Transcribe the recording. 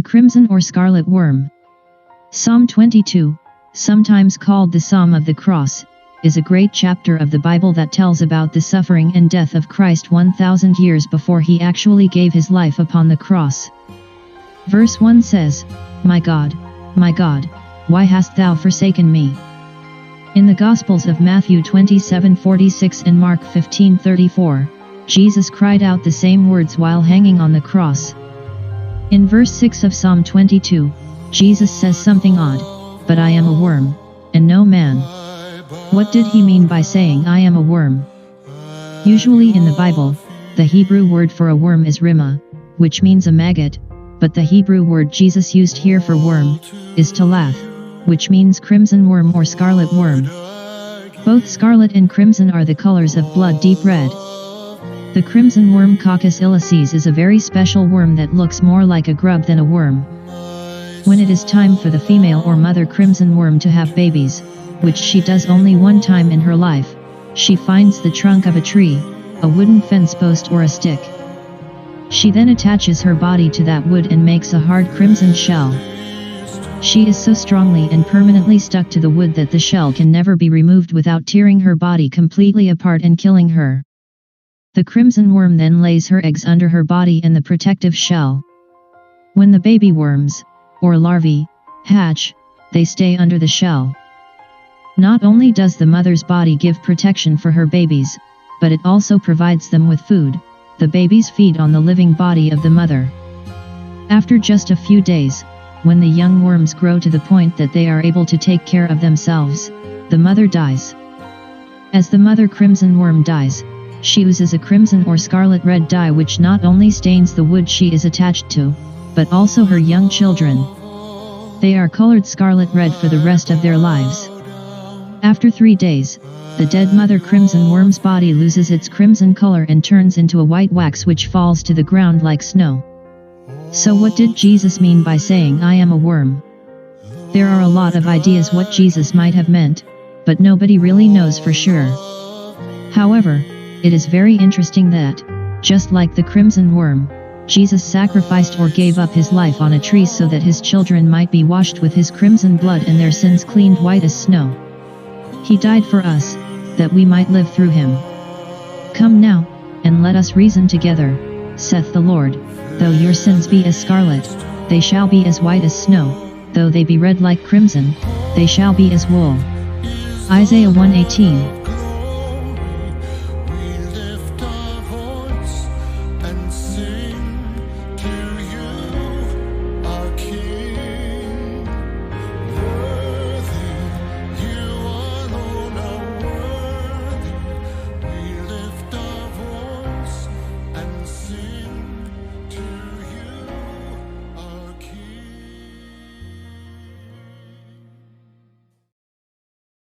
The crimson or scarlet worm. Psalm 22, sometimes called the Psalm of the Cross, is a great chapter of the Bible that tells about the suffering and death of Christ 1,000 years before he actually gave his life upon the cross. Verse 1 says, my God, why hast thou forsaken me?" In the Gospels of Matthew 27:46 and Mark 15:34, Jesus cried out the same words while hanging on the cross. In verse 6 of Psalm 22, Jesus says something odd, "But I am a worm, and no man." What did he mean by saying I am a worm? Usually in the Bible, the Hebrew word for a worm is rima, which means a maggot, but the Hebrew word Jesus used here for worm is talath, which means crimson worm or scarlet worm. Both scarlet and crimson are the colors of blood deep red. The crimson worm Coccus ilices is a very special worm that looks more like a grub than a worm. When it is time for the female or mother crimson worm to have babies, which she does only one time in her life, she finds the trunk of a tree, a wooden fence post or a stick. She then attaches her body to that wood and makes a hard crimson shell. She is so strongly and permanently stuck to the wood that the shell can never be removed without tearing her body completely apart and killing her. The crimson worm then lays her eggs under her body in the protective shell. When the baby worms, or larvae, hatch, they stay under the shell. Not only does the mother's body give protection for her babies, but it also provides them with food. The babies feed on the living body of the mother. After just a few days, when the young worms grow to the point that they are able to take care of themselves, the mother dies. As the mother crimson worm dies, she oozes a crimson or scarlet red dye which not only stains the wood she is attached to, but also her young children. They are colored scarlet red for the rest of their lives. After 3 days, the dead mother crimson worm's body loses its crimson color and turns into a white wax which falls to the ground like snow. So what did Jesus mean by saying I am a worm? There are a lot of ideas what Jesus might have meant, but nobody really knows for sure. However, it is very interesting that, just like the crimson worm, Jesus sacrificed or gave up his life on a tree so that his children might be washed with his crimson blood and their sins cleaned white as snow. He died for us, that we might live through him. Come now, and let us reason together, saith the Lord. Though your sins be as scarlet, they shall be as white as snow, though they be red like crimson, they shall be as wool. Isaiah 1:18.